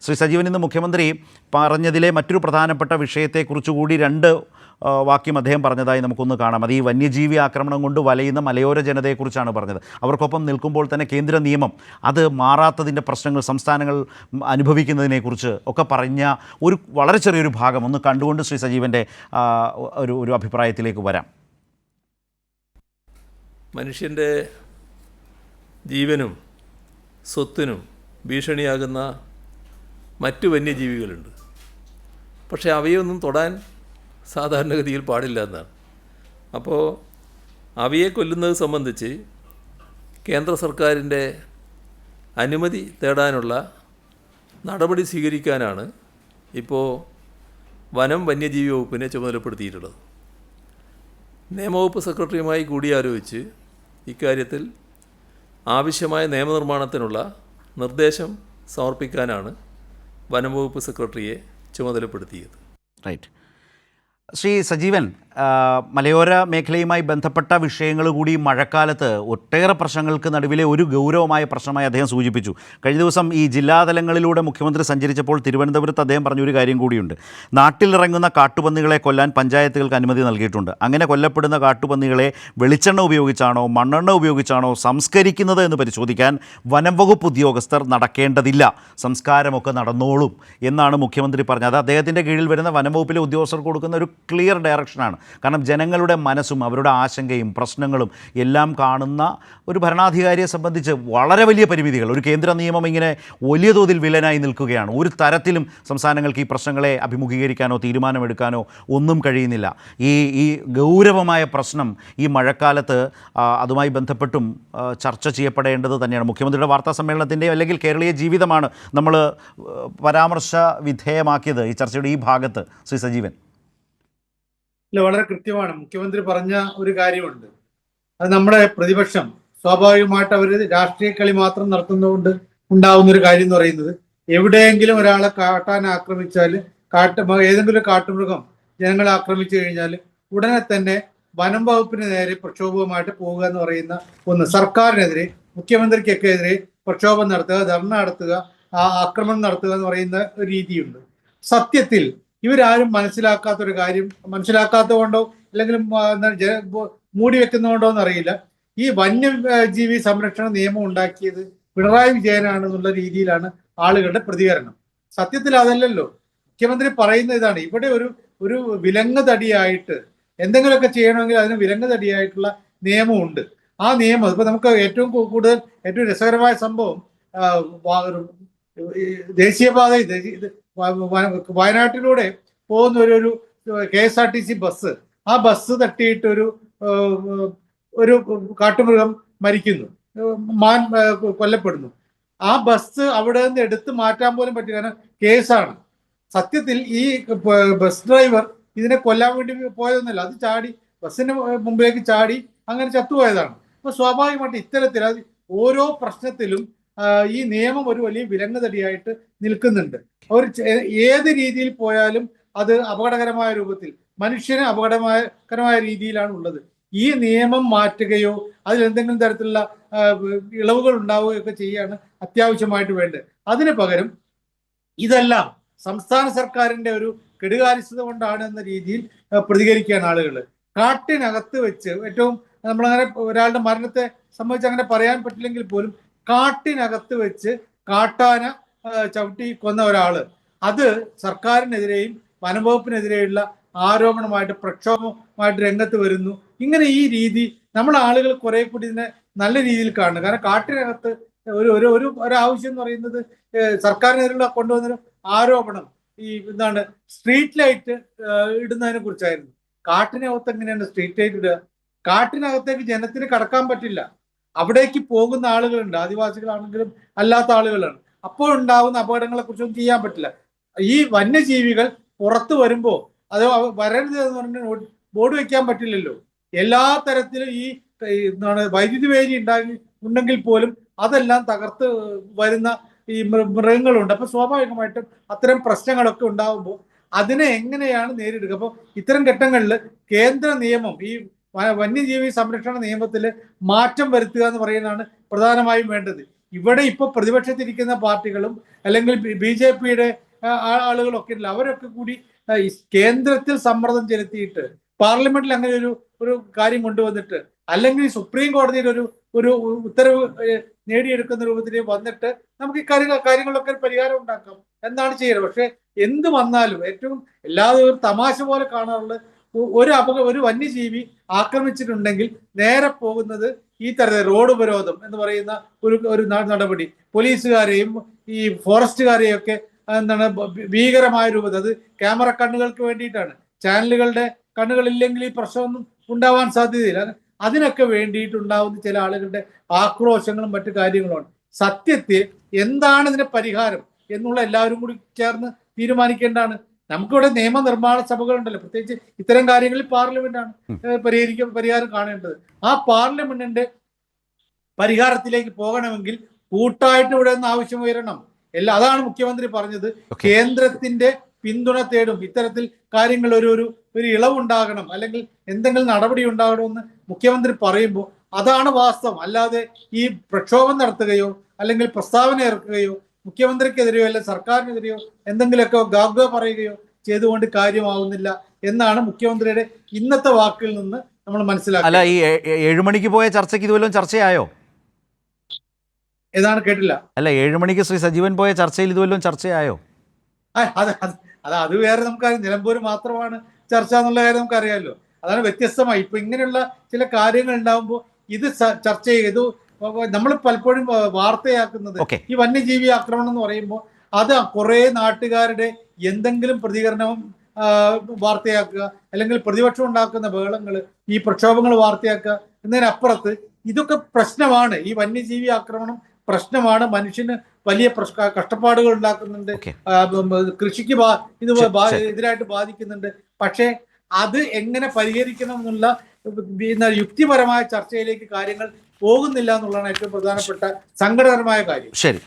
ശ്രീ സജീവൻ, ഇന്ന് മുഖ്യമന്ത്രി പറഞ്ഞതിലെ മറ്റൊരു പ്രധാനപ്പെട്ട വിഷയത്തെക്കുറിച്ചുകൂടി രണ്ട് വാക്യം അദ്ദേഹം പറഞ്ഞതായി നമുക്കൊന്ന് കാണാം. അത് ഈ വന്യജീവി ആക്രമണം കൊണ്ട് വലയുന്ന മലയോര ജനതയെക്കുറിച്ചാണ് പറഞ്ഞത്. അവർക്കൊപ്പം നിൽക്കുമ്പോൾ തന്നെ കേന്ദ്ര നിയമം അത് മാറാത്തതിൻ്റെ പ്രശ്നങ്ങൾ സംസ്ഥാനങ്ങൾ അനുഭവിക്കുന്നതിനെക്കുറിച്ച് ഒക്കെ പറഞ്ഞ ഒരു വളരെ ചെറിയൊരു ഭാഗം ഒന്ന് കണ്ടുകൊണ്ട് ശ്രീ സജീവൻ്റെ ഒരു അഭിപ്രായത്തിലേക്ക് വരാം. മനുഷ്യൻ്റെ ജീവനും സ്വത്തിനും ഭീഷണിയാകുന്ന മറ്റു വന്യജീവികളുണ്ട്. പക്ഷേ അവയൊന്നും തൊടാൻ സാധാരണഗതിയിൽ പാടില്ല എന്നാണ്. അപ്പോൾ അവയെ കൊല്ലുന്നത് സംബന്ധിച്ച് കേന്ദ്ര സർക്കാരിൻ്റെ അനുമതി തേടാനുള്ള നടപടി സ്വീകരിക്കാനാണ് ഇപ്പോൾ വനം വന്യജീവി വകുപ്പിനെ ചുമതലപ്പെടുത്തിയിട്ടുള്ളത്. നിയമവകുപ്പ് സെക്രട്ടറിയുമായി കൂടിയാലോചിച്ച് ഇക്കാര്യത്തിൽ ആവശ്യമായ നിയമനിർമ്മാണത്തിനുള്ള നിർദ്ദേശം സമർപ്പിക്കാനാണ് വനംവകുപ്പ് സെക്രട്ടറിയെ ചുമതലപ്പെടുത്തിയത്. റൈറ്റ്. ശ്രീ സജീവൻ, മലയോര മേഖലയുമായി ബന്ധപ്പെട്ട വിഷയങ്ങൾ കൂടി മഴക്കാലത്ത് ഒട്ടേറെ പ്രശ്നങ്ങൾക്ക് നടുവിലെ ഒരു ഗൗരവമായ പ്രശ്നമായി അദ്ദേഹം സൂചിപ്പിച്ചു. കഴിഞ്ഞ ദിവസം ഈ ജില്ലാതലങ്ങളിലൂടെ മുഖ്യമന്ത്രി സഞ്ചരിച്ചപ്പോൾ തിരുവനന്തപുരത്ത് അദ്ദേഹം പറഞ്ഞൊരു കാര്യം കൂടിയുണ്ട്. നാട്ടിലിറങ്ങുന്ന കാട്ടുപന്നികളെ കൊല്ലാൻ പഞ്ചായത്തുകൾക്ക് അനുമതി നൽകിയിട്ടുണ്ട്. അങ്ങനെ കൊല്ലപ്പെടുന്ന കാട്ടുപന്നികളെ വെളിച്ചെണ്ണ ഉപയോഗിച്ചാണോ മണ്ണെണ്ണ ഉപയോഗിച്ചാണോ സംസ്കരിക്കുന്നത് എന്ന് പരിശോധിക്കാൻ വനം വകുപ്പ് ഉദ്യോഗസ്ഥർ നടക്കേണ്ടതില്ല, സംസ്കാരമൊക്കെ നടന്നോളും എന്നാണ് മുഖ്യമന്ത്രി പറഞ്ഞത്. അത് അദ്ദേഹത്തിൻ്റെ കീഴിൽ വരുന്ന വനം വകുപ്പിലെ ഉദ്യോഗസ്ഥർക്ക് കൊടുക്കുന്ന ഒരു ക്ലിയർ ഡയറക്ഷനാണ്. കാരണം ജനങ്ങളുടെ മനസ്സും അവരുടെ ആശങ്കയും പ്രശ്നങ്ങളും എല്ലാം കാണുന്ന ഒരു ഭരണാധികാരിയെ സംബന്ധിച്ച് വളരെ വലിയ പരിമിതികൾ, ഒരു കേന്ദ്ര നിയമം ഇങ്ങനെ വലിയ തോതിൽ വില്ലനായി നിൽക്കുകയാണ്. ഒരു തരത്തിലും സംസ്ഥാനങ്ങൾക്ക് ഈ പ്രശ്നങ്ങളെ അഭിമുഖീകരിക്കാനോ തീരുമാനമെടുക്കാനോ ഒന്നും കഴിയുന്നില്ല. ഈ ഗൗരവമായ പ്രശ്നം ഈ മഴക്കാലത്ത് അതുമായി ബന്ധപ്പെട്ടും ചർച്ച ചെയ്യപ്പെടേണ്ടത് തന്നെയാണ്. മുഖ്യമന്ത്രിയുടെ വാർത്താ സമ്മേളനത്തിൻ്റെയോ അല്ലെങ്കിൽ കേരളീയ ജീവിതമാണ് നമ്മൾ പരാമർശ വിധേയമാക്കിയത് ഈ ചർച്ചയുടെ ഈ ഭാഗത്ത്. ശ്രീ സജീവൻ. വളരെ കൃത്യമാണ്. മുഖ്യമന്ത്രി പറഞ്ഞ ഒരു കാര്യമുണ്ട്. അത് നമ്മുടെ പ്രതിപക്ഷം സ്വാഭാവികമായിട്ട് അവർ രാഷ്ട്രീയ കളി മാത്രം നടത്തുന്നതുകൊണ്ട് ഉണ്ടാവുന്ന ഒരു കാര്യം എന്ന് പറയുന്നത്, എവിടെയെങ്കിലും ഒരാളെ കാട്ടാൻ ആക്രമിച്ചാൽ, ഏതെങ്കിലും കാട്ടുമൃഗം ജനങ്ങളെ ആക്രമിച്ചു കഴിഞ്ഞാൽ ഉടനെ തന്നെ വനം വകുപ്പിന് നേരെ പ്രക്ഷോഭവുമായിട്ട് പോവുക എന്ന് പറയുന്ന ഒന്ന്, സർക്കാരിനെതിരെ മുഖ്യമന്ത്രിക്കൊക്കെ എതിരെ പ്രക്ഷോഭം നടത്തുക, ധർണ നടത്തുക, ആക്രമണം നടത്തുക എന്ന് പറയുന്ന ഒരു രീതിയുണ്ട്. സത്യത്തിൽ ഇവരാരും മനസ്സിലാക്കാത്തൊരു കാര്യം, മനസ്സിലാക്കാത്തത് കൊണ്ടോ അല്ലെങ്കിൽ മൂടി വെക്കുന്നതുകൊണ്ടോ എന്നറിയില്ല, ഈ വന്യജീവി സംരക്ഷണ നിയമം ഉണ്ടാക്കിയത് പിണറായി വിജയനാണെന്നുള്ള രീതിയിലാണ് ആളുകളുടെ പ്രതികരണം. സത്യത്തിൽ അതല്ലല്ലോ. മുഖ്യമന്ത്രി പറയുന്ന ഇതാണ്, ഇവിടെ ഒരു വിലങ്ങ് തടിയായിട്ട് എന്തെങ്കിലുമൊക്കെ ചെയ്യണമെങ്കിൽ അതിന് വിലങ്ങ് തടിയായിട്ടുള്ള നിയമമുണ്ട്. ആ നിയമം ഇപ്പൊ നമുക്ക് ഏറ്റവും രസകരമായ സംഭവം, ദേശീയപാതയിൽ വയനാട്ടിലൂടെ പോകുന്ന ഒരു KSRTC ബസ്, ആ ബസ് തട്ടിയിട്ട് ഒരു കാട്ടുമൃഗം മരിക്കുന്നു, മാൻ കൊല്ലപ്പെടുന്നു. ആ ബസ് അവിടെ നിന്ന് എടുത്ത് മാറ്റാൻ പോലും പറ്റില്ല, കാരണം കേസാണ്. സത്യത്തിൽ ഈ ബസ് ഡ്രൈവർ ഇതിനെ കൊല്ലാൻ വേണ്ടി പോയതൊന്നുമല്ല, അത് ചാടി ബസ്സിന് മുമ്പിലേക്ക് ചാടി അങ്ങനെ ചത്തുപോയതാണ്. അപ്പൊ സ്വാഭാവികമായിട്ട് ഇത്തരത്തിൽ ഓരോ പ്രശ്നത്തിലും ഈ നിയമം ഒരു വലിയ വിലങ്ങ് തടിയായിട്ട് നിൽക്കുന്നുണ്ട്. ഏത് രീതിയിൽ പോയാലും അത് അപകടകരമായ രൂപത്തിൽ, മനുഷ്യന് അപകടകരമായ രീതിയിലാണ് ഉള്ളത്. ഈ നിയമം മാറ്റുകയോ അതിൽ എന്തെങ്കിലും തരത്തിലുള്ള ഇളവുകൾ ഉണ്ടാവുകയോ ഒക്കെ ചെയ്യാണ് അത്യാവശ്യമായിട്ട് വേണ്ടത്. അതിന് പകരം ഇതെല്ലാം സംസ്ഥാന സർക്കാരിന്റെ ഒരു കെടുകാര്യസ്ഥത കൊണ്ടാണ് എന്ന രീതിയിൽ പ്രതികരിക്കുകയാണ് ആളുകൾ. കാട്ടിനകത്ത് വെച്ച് ഏറ്റവും നമ്മളങ്ങനെ ഒരാളുടെ മരണത്തെ സംബന്ധിച്ച് അങ്ങനെ പറയാൻ പറ്റില്ലെങ്കിൽ പോലും കാട്ടിനകത്ത് വെച്ച് കാട്ടാന ചവിട്ടി കൊന്ന ഒരാള്, അത് സർക്കാരിനെതിരെയും വനംവകുപ്പിനെതിരെയുള്ള ആരോപണമായിട്ട് പ്രക്ഷോഭമായിട്ട് രംഗത്ത് വരുന്നു. ഇങ്ങനെ ഈ രീതി നമ്മുടെ ആളുകൾ കുറെ കൂടി ഇതിനെ നല്ല രീതിയിൽ കാണുന്നു. കാരണം കാട്ടിനകത്ത് ഒരാവശ്യം എന്ന് പറയുന്നത് സർക്കാരിനെതിരെയുള്ള കൊണ്ടുവന്നൊരു ആരോപണം സ്ട്രീറ്റ് ലൈറ്റ് ഇടുന്നതിനെ കുറിച്ചായിരുന്നു. കാട്ടിനകത്ത് എങ്ങനെയാണ് സ്ട്രീറ്റ് ലൈറ്റ് ഇടുക? കാട്ടിനകത്തേക്ക് ജനത്തിന് കടക്കാൻ പറ്റില്ല. അവിടേക്ക് പോകുന്ന ആളുകളുണ്ട്, ആദിവാസികളാണെങ്കിലും അല്ലാത്ത ആളുകളാണ്. അപ്പോൾ ഉണ്ടാവുന്ന അപകടങ്ങളെ കുറിച്ചൊന്നും ചെയ്യാൻ പറ്റില്ല. ഈ വന്യജീവികൾ പുറത്തു വരുമ്പോൾ അത് വരരുത് എന്ന് പറഞ്ഞ് ബോർഡ് വെക്കാൻ പറ്റില്ലല്ലോ. എല്ലാ തരത്തിലും ഈ വൈദ്യുതി വേലി ഉണ്ടെങ്കിൽ പോലും അതെല്ലാം തകർത്ത് വരുന്ന ഈ മൃഗങ്ങളുണ്ട്. അപ്പൊ സ്വാഭാവികമായിട്ടും അത്തരം പ്രശ്നങ്ങളൊക്കെ ഉണ്ടാകുമ്പോൾ അതിനെ എങ്ങനെയാണ് നേരിടുക? അപ്പോൾ ഇത്തരം ഘട്ടങ്ങളിൽ കേന്ദ്ര നിയമം, ഈ വന്യജീവി സംരക്ഷണ നിയമത്തിൽ മാറ്റം വരുത്തുക എന്ന് പറയുന്നതാണ് പ്രധാനമായും വേണ്ടത്. ഇവിടെ ഇപ്പൊ പ്രതിപക്ഷത്തിരിക്കുന്ന പാർട്ടികളും അല്ലെങ്കിൽ BJP-യുടെ ആളുകളൊക്കെ ഉണ്ടല്ലോ, അവരൊക്കെ കൂടി ഈ കേന്ദ്രത്തിൽ സമ്മർദ്ദം ചെലുത്തിയിട്ട് പാർലമെന്റിൽ അങ്ങനെ ഒരു കാര്യം കൊണ്ടുവന്നിട്ട്, അല്ലെങ്കിൽ സുപ്രീം കോടതിയുടെ ഒരു ഉത്തരവ് നേടിയെടുക്കുന്ന രൂപത്തിൽ വന്നിട്ട് നമുക്ക് ഈ കാര്യങ്ങളൊക്കെ പരിഹാരം ഉണ്ടാക്കാം എന്നാണ് ചെയ്യുന്നത്. പക്ഷെ എന്ത് വന്നാലും ഏറ്റവും എല്ലാവരും ഒരു തമാശ പോലെ കാണാറുള്ളത്, ഒരു വന്യജീവി ആക്രമിച്ചിട്ടുണ്ടെങ്കിൽ നേരെ പോകുന്നത് ഈ തരത്തിൽ റോഡ് ഉപരോധം എന്ന് പറയുന്ന ഒരു നടപടി, പോലീസുകാരെയും ഈ ഫോറസ്റ്റുകാരെയും ഒക്കെ എന്താണ് ഭീകരമായ രൂപത്തിൽ, അത് ക്യാമറ കണ്ണുകൾക്ക് വേണ്ടിയിട്ടാണ്. ചാനലുകളുടെ കണ്ണുകളില്ലെങ്കിൽ ഈ പ്രശ്നമൊന്നും ഉണ്ടാവാൻ സാധ്യതയില്ല. അതിനൊക്കെ വേണ്ടിയിട്ടുണ്ടാവുന്ന ചില ആളുകളുടെ ആക്രോശങ്ങളും മറ്റു കാര്യങ്ങളുമാണ്. സത്യത്തിൽ എന്താണ് ഇതിന്റെ പരിഹാരം എന്നുള്ള എല്ലാവരും കൂടി ചേർന്ന് തീരുമാനിക്കേണ്ടതാണ്. നമുക്കിവിടെ നിയമനിർമ്മാണ സഭകളുണ്ടല്ലോ, പ്രത്യേകിച്ച് ഇത്തരം കാര്യങ്ങളിൽ പാർലമെന്റാണ് പരിഹാരം കാണേണ്ടത്. ആ പാർലമെന്റിന്റെ പരിഹാരത്തിലേക്ക് പോകണമെങ്കിൽ കൂട്ടായിട്ട് ഇവിടെ നിന്ന് ആവശ്യം ഉയരണം. അതാണ് മുഖ്യമന്ത്രി പറഞ്ഞത്. കേന്ദ്രത്തിന്റെ പിന്തുണ തേടും, ഇത്തരത്തിൽ കാര്യങ്ങൾ ഒരു ഇളവുണ്ടാകണം അല്ലെങ്കിൽ എന്തെങ്കിലും നടപടി ഉണ്ടാകണമെന്ന് മുഖ്യമന്ത്രി പറയുമ്പോൾ അതാണ് വാസ്തവം. അല്ലാതെ ഈ പ്രക്ഷോഭം നടത്തുകയോ അല്ലെങ്കിൽ പ്രസ്താവന ഇറക്കുകയോ മുഖ്യമന്ത്രിക്കെതിരെയോ അല്ലെങ്കിൽ സർക്കാരിനെതിരെയോ എന്തെങ്കിലുമൊക്കെ ഗാഗ്വ പറയുകയോ ചെയ്തുകൊണ്ട് കാര്യമാവുന്നില്ല എന്നാണ് മുഖ്യമന്ത്രിയുടെ ഇന്നത്തെ വാക്കിൽ നിന്ന് നമ്മൾ മനസ്സിലാക്കുക. അല്ല, ഈ 7 മണിക്ക് പോയ ചർച്ചയ്ക്ക് ഇതുവല്ലോ ചർച്ചയായോ? ഏതാണ് കേട്ടില്ല. അല്ല, 7 മണിക്ക് ശ്രീ സജീവൻ പോയ ചർച്ചയിൽ ഇതുവല്ലോ ചർച്ചയായോ? അത് വേറെ നമുക്കറിയാം. നിലമ്പൂർ മാത്രമാണ് ചർച്ച എന്നുള്ള കാര്യം നമുക്കറിയാമല്ലോ. അതാണ് വ്യത്യസ്തമായി ഇപ്പൊ ഇങ്ങനെയുള്ള ചില കാര്യങ്ങൾ ഉണ്ടാകുമ്പോൾ ഇത് ചർച്ച ചെയ്തു. നമ്മൾ പലപ്പോഴും വാർത്തയാക്കുന്നത് ഈ വന്യജീവി ആക്രമണം എന്ന് പറയുമ്പോൾ അത് കുറെ നാട്ടുകാരുടെ എന്തെങ്കിലും പ്രതികരണം വാർത്തയാക്കുക, അല്ലെങ്കിൽ പ്രതിപക്ഷം ഉണ്ടാക്കുന്ന ബഹളങ്ങൾ, ഈ പ്രക്ഷോഭങ്ങൾ വാർത്തയാക്കുക എന്നതിനപ്പുറത്ത് ഇതൊക്കെ പ്രശ്നമാണ്. ഈ വന്യജീവി ആക്രമണം പ്രശ്നമാണ്, മനുഷ്യന് വലിയ കഷ്ടപ്പാടുകൾ ഉണ്ടാക്കുന്നുണ്ട്, കൃഷിക്ക് ഇത് എതിരായിട്ട് ബാധിക്കുന്നുണ്ട്. പക്ഷേ അത് എങ്ങനെ പരിഹരിക്കണം എന്നുള്ള യുക്തിപരമായ ചർച്ചയിലേക്ക് കാര്യങ്ങൾ പോകുന്നില്ല എന്നുള്ളതാണ് ഏറ്റവും പ്രധാനപ്പെട്ട സങ്കടകരമായ കാര്യം. ശരി.